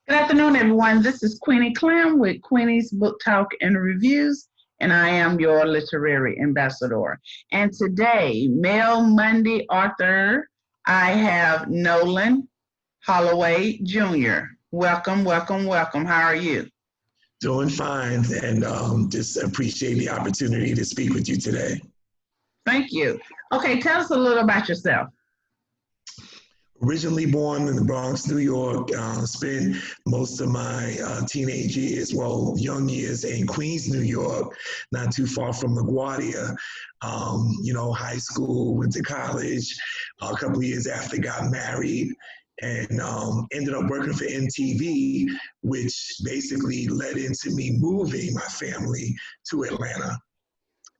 Good afternoon, everyone. This is Queenie Clem with Queenie's Book Talk and Reviews, and I am your literary ambassador. And today, Mail Monday author, I have Nolan Holloway Jr. Welcome, welcome, welcome. How are you? Doing fine, and just appreciate the opportunity to speak with you today. Thank you. Okay, tell us a little about yourself. Originally born in the Bronx, New York, spent most of my teenage years, well, young years in Queens, New York, not too far from LaGuardia. High school, went to college. A couple of years after, got married, and ended up working for MTV, which basically led into me moving my family to Atlanta.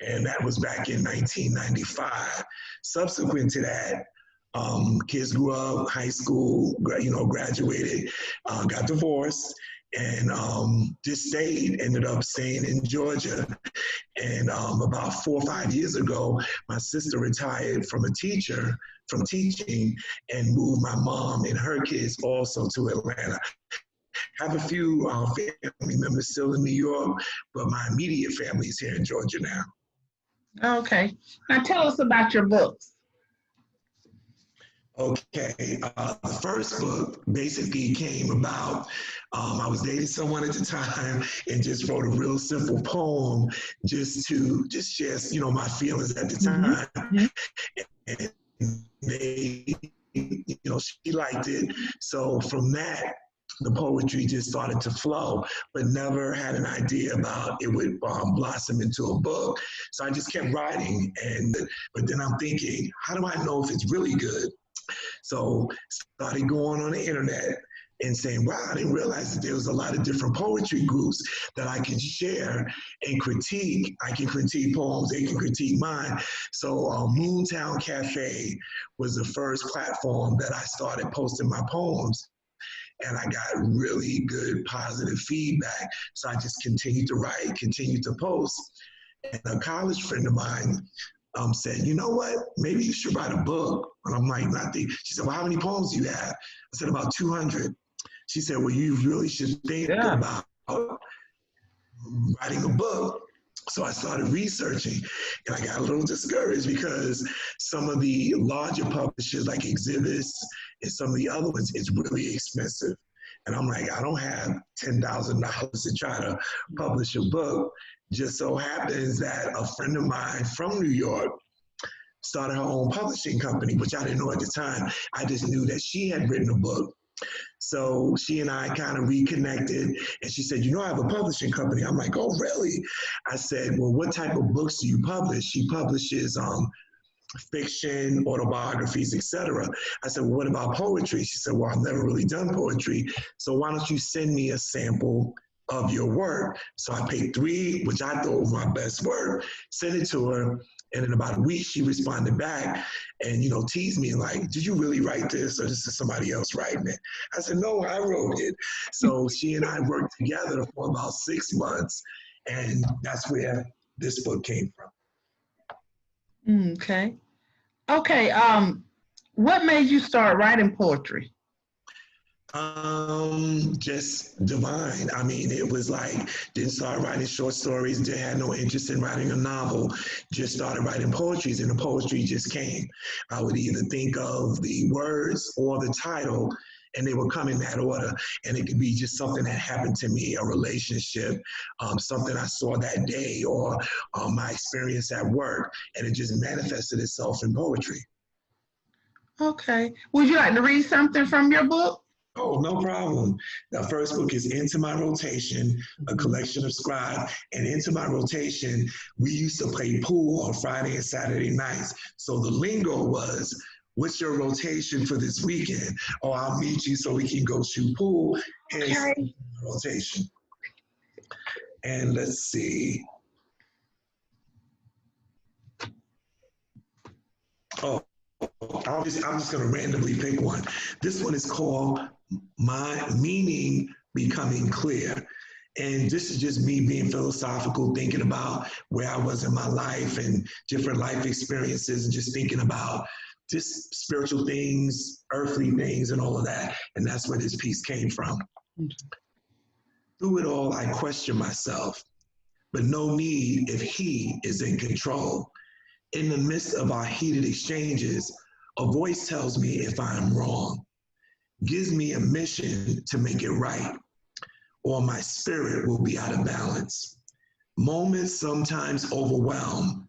And that was back in 1995. Subsequent to that, kids grew up, high school, graduated, got divorced, and just stayed, ended up staying in Georgia. And about 4 or 5 years ago, my sister retired from teaching, and moved my mom and her kids also to Atlanta. Have a few family members still in New York, but my immediate family is here in Georgia now. Okay. Now tell us about your books. Okay, the first book basically came about. I was dating someone at the time and just wrote a real simple poem just to share, my feelings at the time. Mm-hmm. And they, she liked it. So from that, the poetry just started to flow, but never had an idea about it would blossom into a book. So I just kept writing, but then I'm thinking, how do I know if it's really good? So started going on the internet and saying, wow, I didn't realize that there was a lot of different poetry groups that I can share and critique. I can critique poems, they can critique mine. So Moontown Cafe was the first platform that I started posting my poems. And I got really good positive feedback. So I just continued to write, continued to post. And a college friend of mine said, you know what, maybe you should write a book. And I'm like, she said, well, how many poems do you have? I said, about 200. She said, well, you really should think about writing a book. So I started researching, and I got a little discouraged because some of the larger publishers like Exhibits and some of the other ones, it's really expensive. And I'm like, I don't have $10,000 to try to publish a book. Just so happens that a friend of mine from New York started her own publishing company, which I didn't know at the time. I just knew that she had written a book. So she and I kind of reconnected, and she said, I have a publishing company. I'm like, oh, really? I said, well, what type of books do you publish? She publishes fiction, autobiographies, etc. I said, well, what about poetry? She said, well, I've never really done poetry, so why don't you send me a sample of your work? So I paid 3, which I thought was my best work, sent it to her, and in about a week, she responded back and, teased me like, did you really write this, or this is somebody else writing it? I said, no, I wrote it. So she and I worked together for about 6 months, and that's where this book came from. Okay. Okay. What made you start writing poetry? Just divine. I mean, it was like, didn't start writing short stories, didn't have no interest in writing a novel, just started writing poetries, and the poetry just came. I would either think of the words or the title, and they would come in that order. And it could be just something that happened to me, a relationship, something I saw that day, or my experience at work, and it just manifested itself in poetry. Okay. Would you like to read something from your book? Oh, no problem. The first book is Into My Rotation, a collection of scribes. And Into My Rotation, we used to play pool on Friday and Saturday nights. So the lingo was, what's your rotation for this weekend? Oh, I'll meet you so we can go shoot pool. Here's rotation. And let's see. Oh, I'm just going to randomly pick one. This one is called My Meaning Becoming Clear. And this is just me being philosophical, thinking about where I was in my life and different life experiences, and just thinking about just spiritual things, earthly things, and all of that. And that's where this piece came from. Through it all, I question myself, but no need if he is in control. In the midst of our heated exchanges, a voice tells me if I am wrong, gives me a mission to make it right, or my spirit will be out of balance. Moments sometimes overwhelm,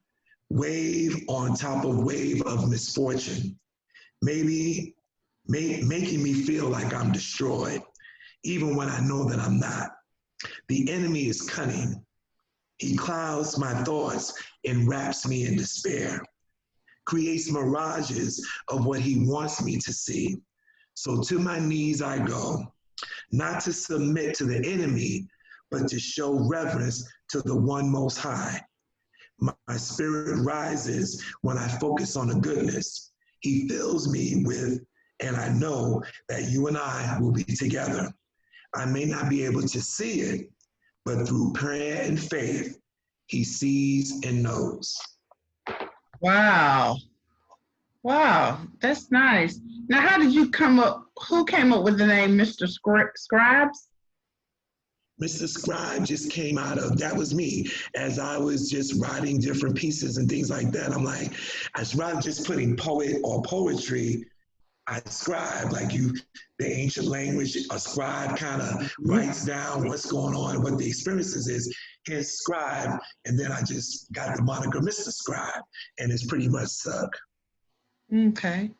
wave on top of wave of misfortune, maybe making me feel like I'm destroyed, even when I know that I'm not. The enemy is cunning. He clouds my thoughts and wraps me in despair, creates mirages of what he wants me to see. So to my knees I go, not to submit to the enemy, but to show reverence to the one most high. My spirit rises when I focus on the goodness he fills me with, and I know that you and I will be together. I may not be able to see it, but through prayer and faith, he sees and knows. Wow. Wow. That's nice. Now, how did you come up? Who came up with the name Mr. Scribes? Mr. Scribe just came out of, that was me, as I was just writing different pieces and things like that. I'm like, rather just putting poet or poetry, I scribe, like the ancient language, a scribe kind of writes down what's going on and what the experiences is, his scribe, and then I just got the moniker Mr. Scribe, and it's pretty much stuck. Okay.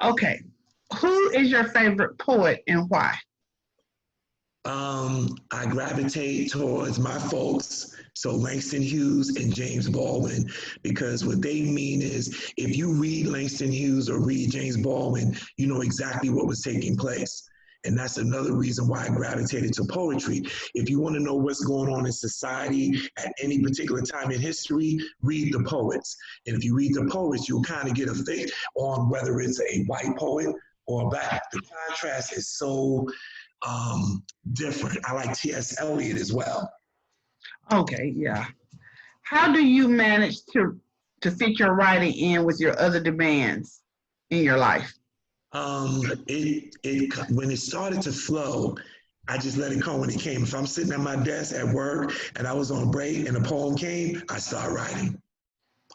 Okay. Who is your favorite poet and why? I gravitate towards my folks, so Langston Hughes and James Baldwin, because what they mean is if you read Langston Hughes or read James Baldwin, you know exactly what was taking place. And that's another reason why I gravitated to poetry. If you want to know what's going on in society at any particular time in history, read the poets. And if you read the poets, you'll kind of get a fix on whether it's a white poet or a black. The contrast is so different. I like T.S. Eliot as well. Okay, yeah. How do you manage to fit your writing in with your other demands in your life? When it started to flow, I just let it come when it came. If I'm sitting at my desk at work and I was on break and a poem came, I start writing.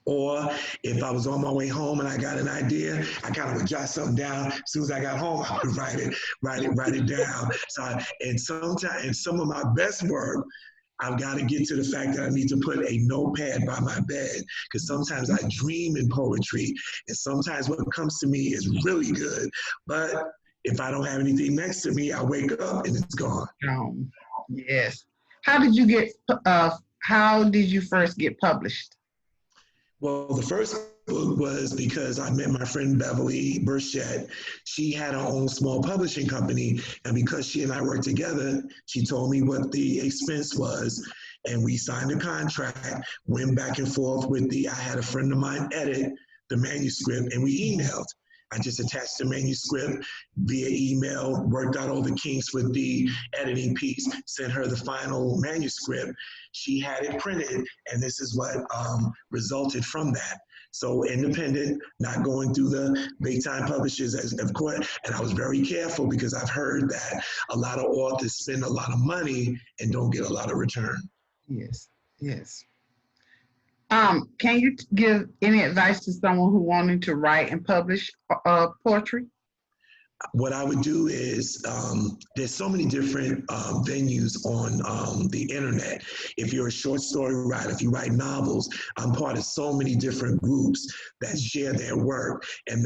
Or if I was on my way home and I got an idea, I kind of would jot something down. As soon as I got home, I would write it down. And sometimes, and some of my best work, I've got to get to the fact that I need to put a notepad by my bed because sometimes I dream in poetry, and sometimes what comes to me is really good. But if I don't have anything next to me, I wake up and it's gone. Yes. How did you get? How did you first get published? Well, the first book was because I met my friend Beverly Burchett. She had her own small publishing company, and because she and I worked together, she told me what the expense was, and we signed a contract, went back and forth I had a friend of mine edit the manuscript, and we emailed. I just attached the manuscript via email, worked out all the kinks with the editing piece, sent her the final manuscript. She had it printed, and this is what resulted from that. So independent, not going through the big time publishers, of course. And I was very careful because I've heard that a lot of authors spend a lot of money and don't get a lot of return. Yes, yes. Can you give any advice to someone who wanted to write and publish poetry? What I would do is there's so many different venues on the internet. If you're a short story writer, if you write novels, I'm part of so many different groups that share their work, and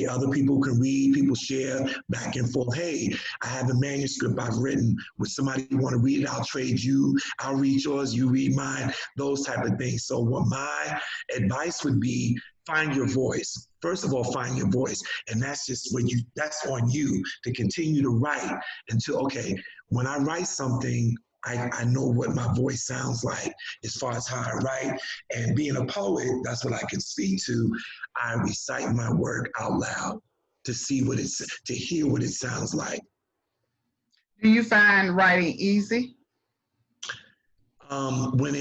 other people can read, people share back and forth. Hey, I have a manuscript I've written. Would somebody want to read it? I'll trade you. I'll read yours. You read mine. Those type of things. So what my advice would be: find your voice. First of all, find your voice. And that's just that's on you to continue to write until, okay, when I write something, I know what my voice sounds like as far as how I write. And being a poet, that's what I can speak to. I recite my work out loud to hear what it sounds like. Do you find writing easy? When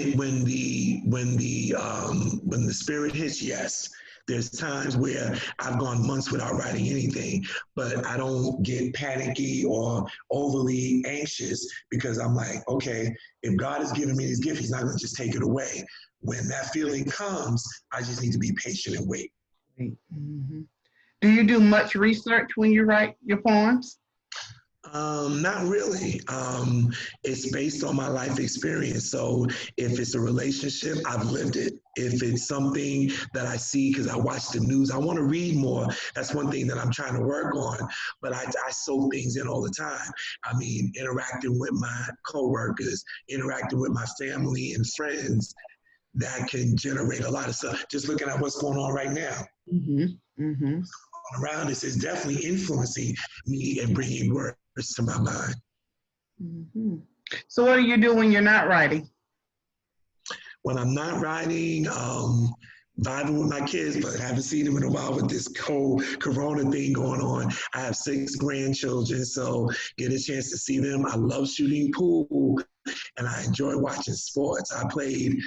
the spirit hits, yes. There's times where I've gone months without writing anything, but I don't get panicky or overly anxious because I'm like, okay, if God has given me this gift, he's not going to just take it away. When that feeling comes, I just need to be patient and wait. Mm-hmm. Do you do much research when you write your poems? Not really. It's based on my life experience. So if it's a relationship, I've lived it. If it's something that I see because I watch the news, I want to read more. That's one thing that I'm trying to work on. But I soak things in all the time. I mean, interacting with my coworkers, interacting with my family and friends, that can generate a lot of stuff. Just looking at what's going on right now. Mm-hmm. Mm-hmm. Around us is definitely influencing me and bringing words to my mind. Mm-hmm. So what do you do when you're not writing? When I'm not writing, vibing with my kids, but haven't seen them in a while with this whole corona thing going on. I have 6 grandchildren, so get a chance to see them. I love shooting pool and I enjoy watching sports. I played,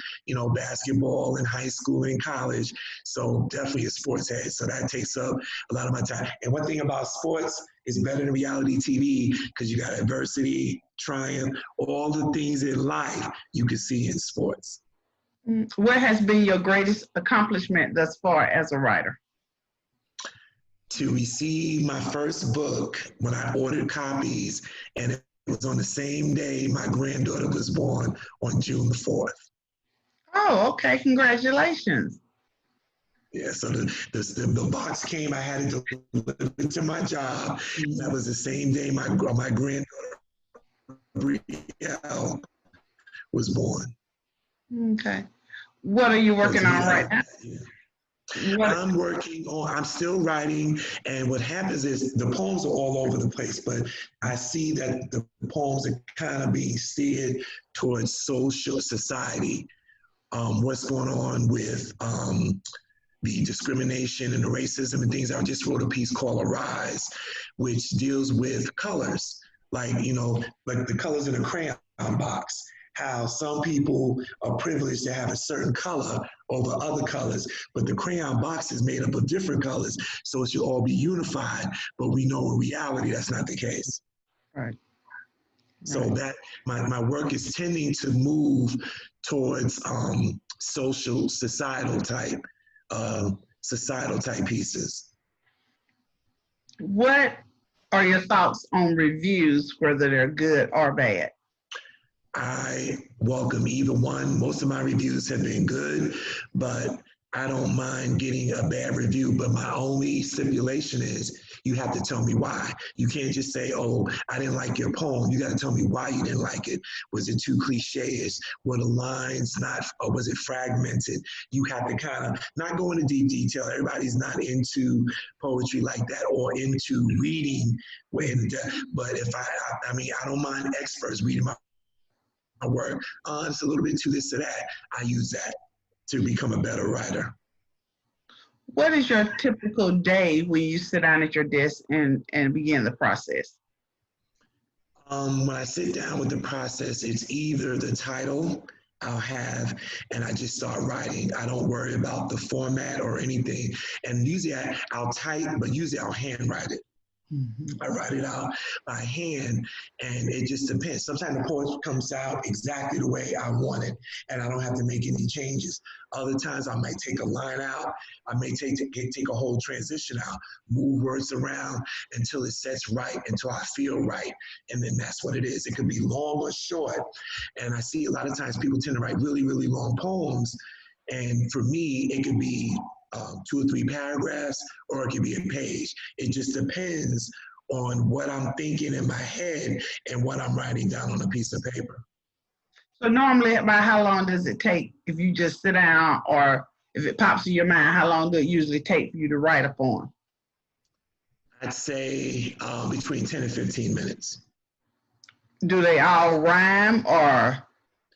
basketball in high school and college, so definitely a sports head. So that takes up a lot of my time. And one thing about sports is better than reality TV because you got adversity, triumph, all the things in life you can see in sports. What has been your greatest accomplishment thus far as a writer? To receive my first book when I ordered copies, and it was on the same day my granddaughter was born on June the 4th. Oh, okay. Congratulations. Yeah, so the box came, I had it delivered to my job. That was the same day my granddaughter, Brielle, was born. Okay. What are you working on right now? I'm still writing, and what happens is the poems are all over the place, but I see that the poems are kind of being steered towards social society. What's going on with the discrimination and the racism and things. I just wrote a piece called Arise, which deals with colors, like the colors in a crayon box. How some people are privileged to have a certain color over other colors, but the crayon box is made up of different colors, so it should all be unified. But we know in reality that's not the case. Right. So that my work is tending to move towards societal type pieces. What are your thoughts on reviews, whether they're good or bad? I welcome either one. Most of my reviews have been good, but I don't mind getting a bad review. But my only stipulation is you have to tell me why. You can't just say, oh, I didn't like your poem. You got to tell me why you didn't like it. Was it too cliche-ish? Were the lines not, or was it fragmented? You have to kind of not go into deep detail. Everybody's not into poetry like that or into reading. But if I don't mind experts reading my work. It's a little bit to this or that. I use that to become a better writer. What is your typical day when you sit down at your desk and begin the process? When I sit down with the process, it's either the title I'll have and I just start writing. I don't worry about the format or anything. And usually I'll type, but usually I'll handwrite it. I write it out by hand, and it just depends. Sometimes the poem comes out exactly the way I want it, and I don't have to make any changes. Other times I might take a line out. I may take a whole transition out, move words around until it sets right, until I feel right, and then that's what it is. It could be long or short, and I see a lot of times people tend to write really, really long poems, and for me, it could be 2 or 3 paragraphs, or it could be a page. It just depends on what I'm thinking in my head and what I'm writing down on a piece of paper. So normally, about how long does it take if you just sit down, or if it pops in your mind, how long does it usually take for you to write a poem? I'd say between 10 and 15 minutes. Do they all rhyme, or?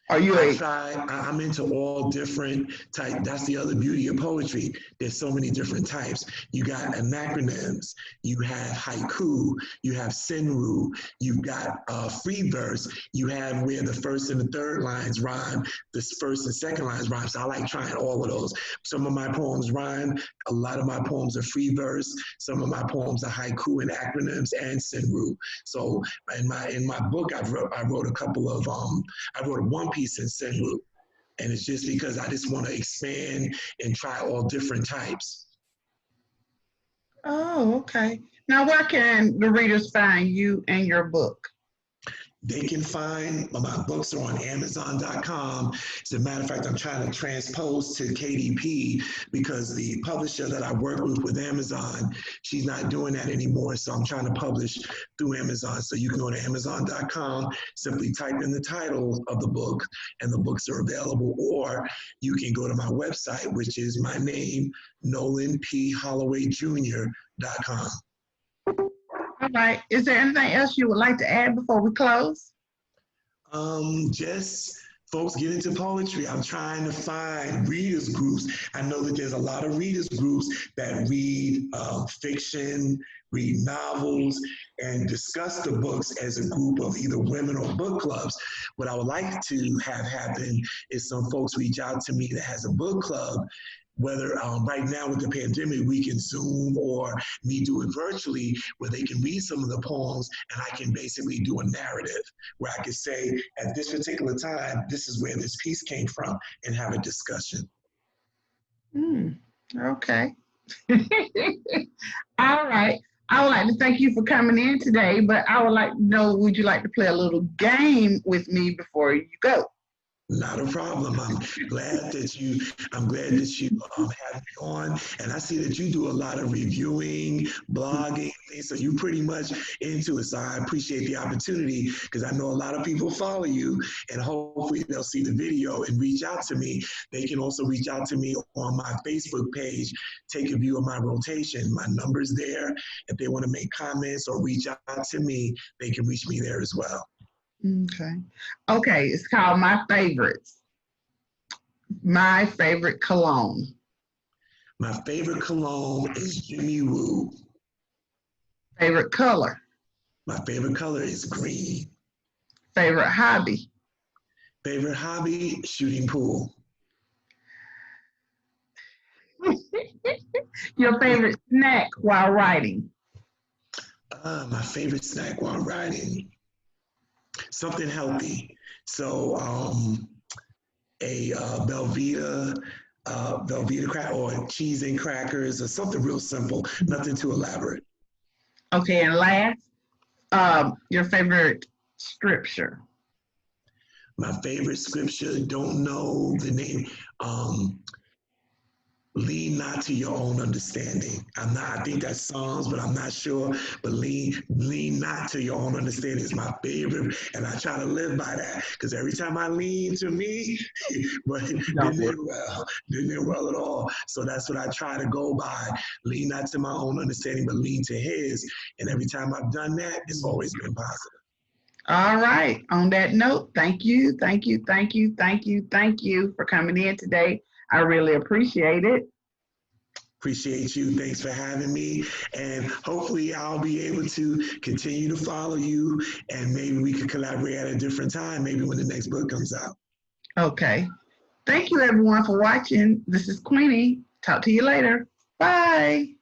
Are you I'm into all different types. That's the other beauty of poetry. There's so many different types. You got anacronyms, you have haiku, you have senru, you've got free verse, you have where the first and the third lines rhyme, the first and second lines rhyme. So I like trying all of those. Some of my poems rhyme, a lot of my poems are free verse, some of my poems are haiku and acronyms and senru. So in my book, I wrote a couple of I wrote one piece in senru, and it's just because I just want to expand and try all different types. Oh, okay. Now, where can the readers find you and your book? They can find my books are on Amazon.com. As a matter of fact, I'm trying to transpose to KDP because the publisher that I work with Amazon, she's not doing that anymore. So I'm trying to publish through Amazon. So you can go to Amazon.com, simply type in the title of the book, and the books are available. Or you can go to my website, which is my name, NolanPHollowayJr.com. All right. Is there anything else you would like to add before we close? Just folks get into poetry. I'm trying to find readers groups. I know that there's a lot of readers groups that read fiction, read novels, and discuss the books as a group of either women or book clubs. What I would like to have happen is some folks reach out to me that has a book club, whether right now with the pandemic, we can Zoom or me do it virtually where they can read some of the poems and I can basically do a narrative where I can say, at this particular time, this is where this piece came from and have a discussion. Okay. All right. I would like to thank you for coming in today, but I would like to know, would you like to play a little game with me before you go? Not a problem. I'm glad that you have me on, and I see that you do a lot of reviewing, blogging, so you're pretty much into it. So I appreciate the opportunity because I know a lot of people follow you, and hopefully they'll see the video and reach out to me. They can also reach out to me on my Facebook page. Take a view of my rotation. My number's there. If they want to make comments or reach out to me, they can reach me there as well. Okay, it's called My Favorites. My favorite cologne. My favorite cologne is Jimmy Woo. Favorite color. My favorite color is green. Favorite hobby. Favorite hobby, shooting pool. Your favorite snack while writing. My favorite snack while writing, something healthy. So a Velveeta cracker or cheese and crackers or something real simple, nothing too elaborate. Okay, and last, your favorite scripture. My favorite scripture, don't know the name. Lean not to your own understanding. I think that's Psalms, but I'm not sure. But lean not to your own understanding is my favorite. And I try to live by that because every time I lean to me, but didn't end well at all. So that's what I try to go by. Lean not to my own understanding, but lean to his. And every time I've done that, it's always been positive. All right. On that note, thank you for coming in today. I really appreciate it. Appreciate you. Thanks for having me. And hopefully I'll be able to continue to follow you and maybe we can collaborate at a different time, maybe when the next book comes out. Okay. Thank you everyone for watching. This is Queenie. Talk to you later. Bye.